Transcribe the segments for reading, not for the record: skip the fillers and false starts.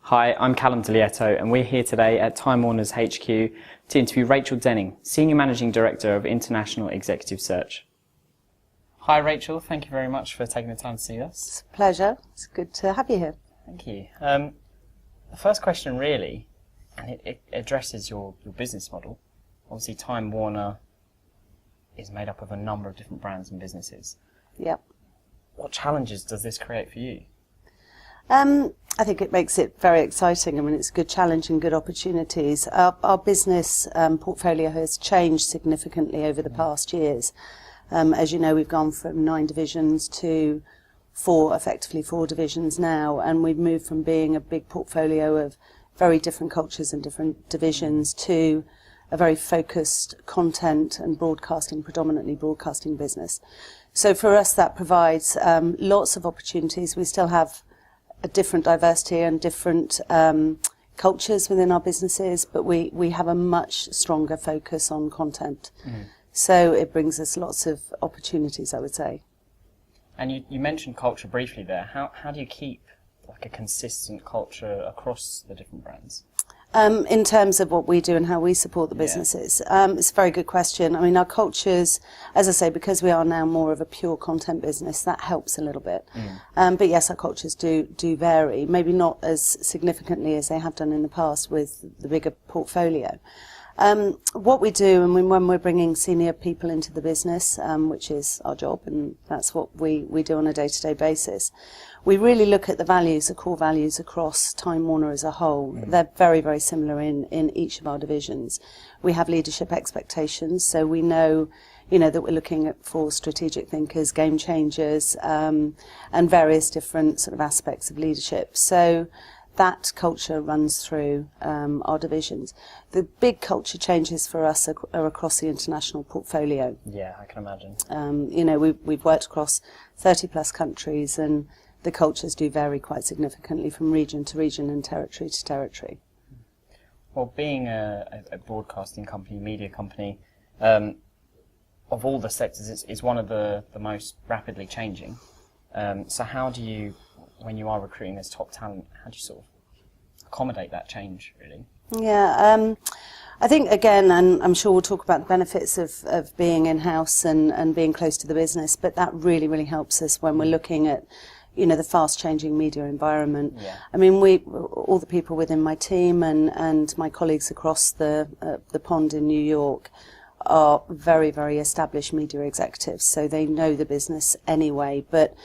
Hi, I'm Callum Delietto, and we're here today at Time Warner's HQ to interview Rachel Denning, Senior Managing Director of International Executive Search. Hi Rachel, thank you very much for taking the time to see us. It's a pleasure. It's good to have you here. Thank you. The first question really, and it addresses your business model. Obviously Time Warner is made up of a number of different brands and businesses. Yep. What challenges does this create for you? I think it makes it very exciting. I mean, it's a good challenge and good opportunities. Our business portfolio has changed significantly over the past years. As you know, we've gone from 9 divisions to effectively four divisions now, and we've moved from being a big portfolio of very different cultures and different divisions to a very focused content and predominantly broadcasting business. So for us, that provides lots of opportunities. We still have a different diversity and different cultures within our businesses, but we have a much stronger focus on content. So it brings us lots of opportunities, I would say. And you mentioned culture briefly there. How do you keep like a consistent culture across the different brands? In terms of what we do and how we support the businesses, it's a very good question. I mean, our cultures, as I say, because we are now more of a pure content business, that helps a little bit. But yes, our cultures do vary, maybe not as significantly as they have done in the past with the bigger portfolio. What we do, and when we're bringing senior people into the business, which is our job, and that's what we do on a day-to-day basis, we really look at the values, the core values across Time Warner as a whole. They're very, very similar in each of our divisions. We have leadership expectations, so we know, that we're looking for strategic thinkers, game changers, and various different sort of aspects of leadership. So that culture runs through our divisions. The big culture changes for us are across the international portfolio. Yeah, I can imagine. We've worked across 30 plus countries, and the cultures do vary quite significantly from region to region and territory to territory. Well, being a broadcasting company, media company, of all the sectors, it's one of the most rapidly changing. So how do you, when you are recruiting this top talent, how do you sort of accommodate that change, really? Yeah, I think, again, and I'm sure we'll talk about the benefits of being in-house and being close to the business, but that really, really helps us when we're looking at, the fast-changing media environment. Yeah. I mean, all the people within my team and my colleagues across the pond in New York are very, very established media executives, so they know the business anyway, but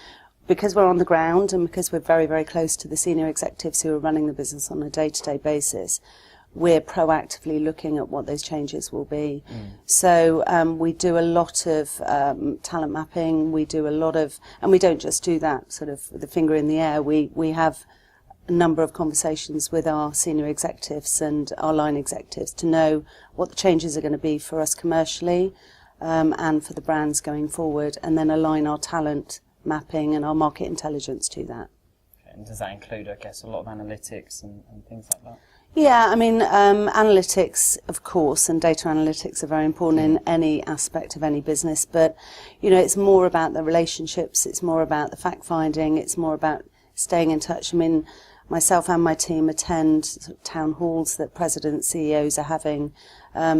because we're on the ground and because we're very, very close to the senior executives who are running the business on a day-to-day basis, we're proactively looking at what those changes will be. So we do a lot of talent mapping, we do a lot of, and we don't just do that sort of with the finger in the air, we have a number of conversations with our senior executives and our line executives to know what the changes are going to be for us commercially and for the brands going forward, and then align our talent mapping and our market intelligence to that. And does that include, I guess, a lot of analytics and things like that? Yeah, I mean, analytics, of course, and data analytics are very important in any aspect of any business, but, it's more about the relationships, it's more about the fact-finding, it's more about staying in touch. I mean, myself and my team attend sort of town halls that presidents, CEOs are having,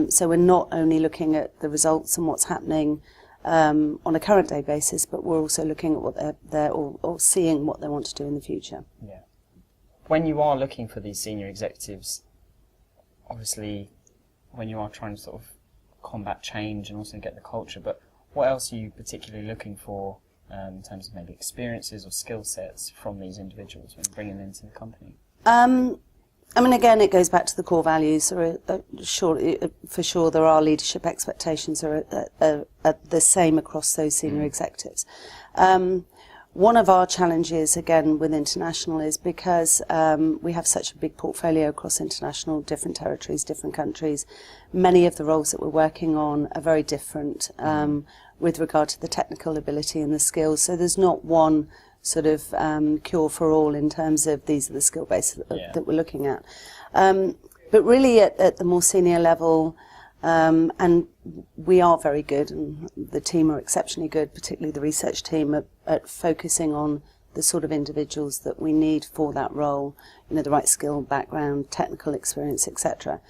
so we're not only looking at the results and what's happening on a current day basis, but we're also looking at what they're or seeing what they want to do in the future. Yeah. When you are looking for these senior executives, obviously, when you are trying to sort of combat change and also get the culture, but what else are you particularly looking for in terms of maybe experiences or skill sets from these individuals when you bring them into the company? I mean, again, it goes back to the core values. For sure, there are leadership expectations are the same across those senior executives. One of our challenges, again, with international is because we have such a big portfolio across international, different territories, different countries, many of the roles that we're working on are very different with regard to the technical ability and the skills. So there's not one sort of cure for all in terms of these are the skill base that we're looking at. But really at the more senior level, and we are very good, and the team are exceptionally good, particularly the research team, at focusing on the sort of individuals that we need for that role, the right skill, background, technical experience, etc.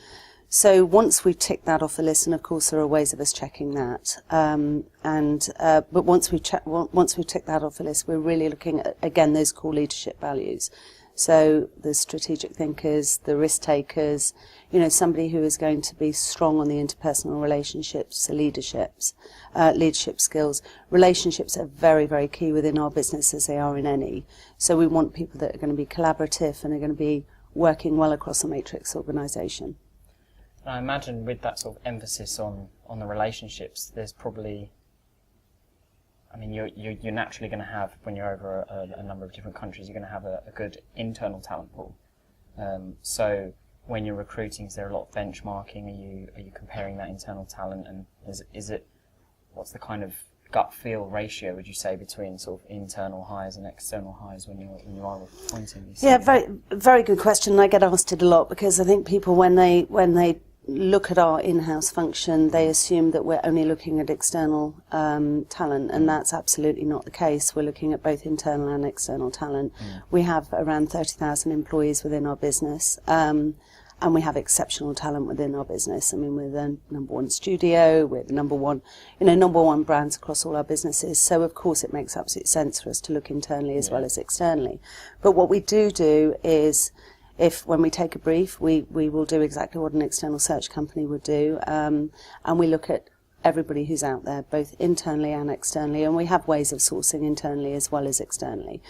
So once we've ticked that off the list, and of course there are ways of us checking that, but once we've ticked that off the list, we're really looking at, again, those core leadership values. So the strategic thinkers, the risk takers, somebody who is going to be strong on the interpersonal relationships, the leadership skills. Relationships are very, very key within our business, as they are in any. So we want people that are going to be collaborative and are going to be working well across a matrix organisation. I imagine with that sort of emphasis on the relationships, there's probably, you're naturally going to have, when you're over a number of different countries, you're going to have a good internal talent pool. So when you're recruiting, is there a lot of benchmarking? Are you comparing that internal talent, and what's the kind of gut feel ratio, would you say, between sort of internal hires and external hires when you are appointing these? Yeah, very, very good question. I get asked it a lot because I think people, when they look at our in-house function, they assume that we're only looking at external talent, and that's absolutely not the case. We're looking at both internal and external talent. We have around 30,000 employees within our business, and we have exceptional talent within our business. We're the number one studio, we're the number one brands across all our businesses. So of course it makes absolute sense for us to look internally as well as externally. But what we do is, when we take a brief, we will do exactly what an external search company would do, and we look at everybody who's out there, both internally and externally, and we have ways of sourcing internally as well as externally.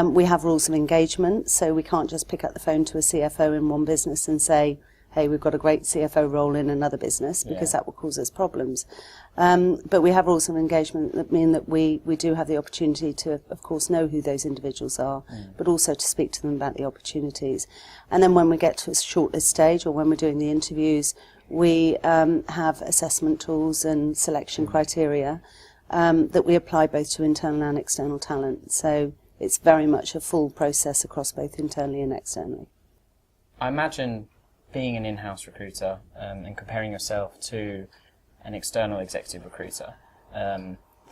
We have rules of engagement, so we can't just pick up the phone to a CFO in one business and say, hey, we've got a great CFO role in another business, because that will cause us problems. But we have rules of engagement that mean that we do have the opportunity to, of course, know who those individuals are, but also to speak to them about the opportunities. And then when we get to a shortlist stage, or when we're doing the interviews, we have assessment tools and selection criteria that we apply both to internal and external talent. So it's very much a full process across both internally and externally. I imagine being an in-house recruiter and comparing yourself to an external executive recruiter,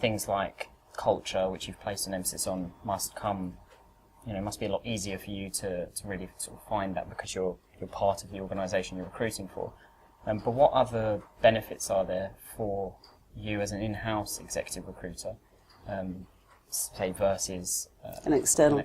things like culture, which you've placed an emphasis on, must be a lot easier for you to really sort of find that, because you're part of the organisation you're recruiting for. But what other benefits are there for you as an in-house executive recruiter, say, versus an external?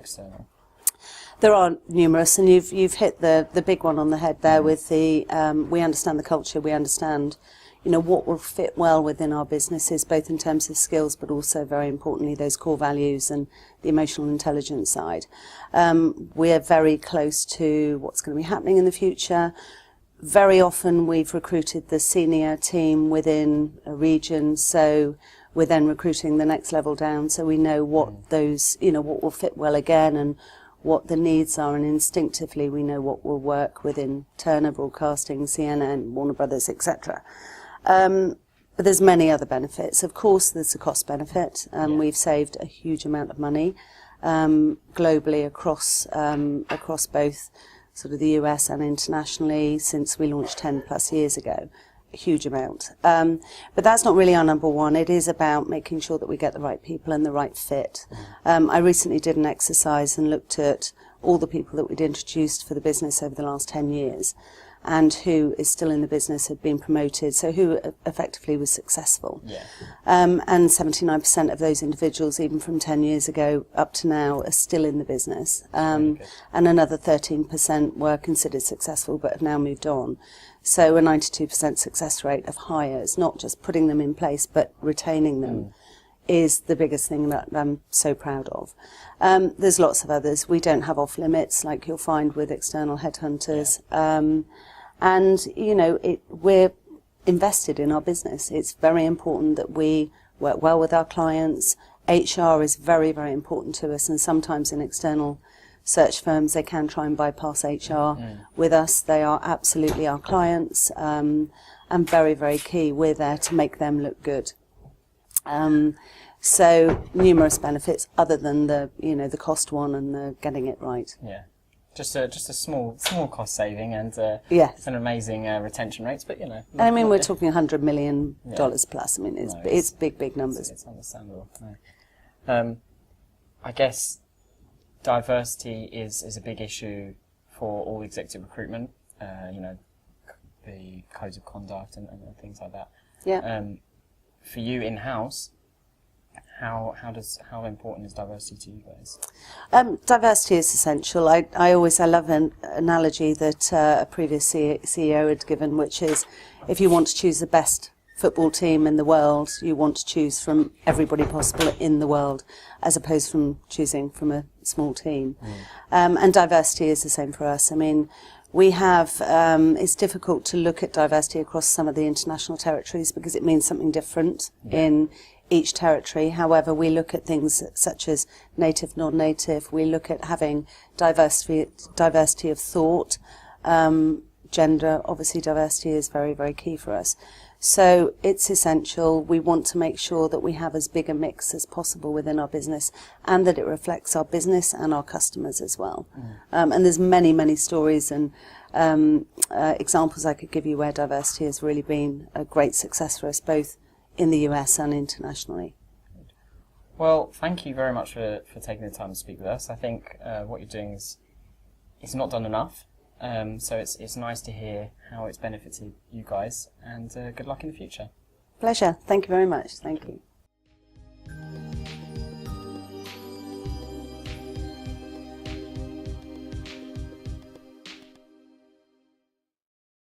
There are numerous, and you've hit the big one on the head there with the we understand the culture, we understand what will fit well within our businesses, both in terms of skills, but also, very importantly, those core values and the emotional intelligence side. We're very close to what's going to be happening in the future. Very often we've recruited the senior team within a region, so we're then recruiting the next level down, so we know what those, what will fit well again and what the needs are, and instinctively we know what will work within Turner Broadcasting, CNN, Warner Brothers, etc. But there's many other benefits. Of course, there's a cost benefit. We've saved a huge amount of money globally across both sort of the US and internationally since we launched 10 plus years ago. A huge amount. But that's not really our number one. It is about making sure that we get the right people and the right fit. I recently did an exercise and looked at all the people that we'd introduced for the business over the last 10 years and who is still in the business, had been promoted, so who effectively was successful. And 79% of those individuals, even from 10 years ago up to now, are still in the business. And another 13% were considered successful but have now moved on. So a 92% success rate of hires, not just putting them in place but retaining them, is the biggest thing that I'm so proud of. There's lots of others. We don't have off limits like you'll find with external headhunters. And, we're invested in our business. It's very important that we work well with our clients. HR is very, very important to us, and sometimes in external search firms they can try and bypass HR. With us, they are absolutely our clients, and very, very key. We're there to make them look good. So numerous benefits other than the cost one and the getting it right. Just a small cost saving, and it's an amazing retention rates, but we're talking $100 million plus. It's big numbers. It's understandable. I guess diversity is a big issue for all executive recruitment. The codes of conduct and things like that. Yeah. For you in-house, how important is diversity to you guys? Diversity is essential. I love an analogy that a previous CEO had given, which is if you want to choose the best football team in the world, you want to choose from everybody possible in the world, as opposed from choosing from a small team. And diversity is the same for us. I mean, we have, it's difficult to look at diversity across some of the international territories because it means something different in each territory. However, we look at things such as native, non-native. We look at having diversity of thought. Gender, obviously diversity is very, very key for us. So it's essential. We want to make sure that we have as big a mix as possible within our business and that it reflects our business and our customers as well. And there's many, many stories and examples I could give you where diversity has really been a great success for us, both in the US and internationally. Well, thank you very much for taking the time to speak with us. I think what you're doing is not done enough. So it's nice to hear how it's benefited you guys, and good luck in the future. Pleasure. Thank you very much. Thank you.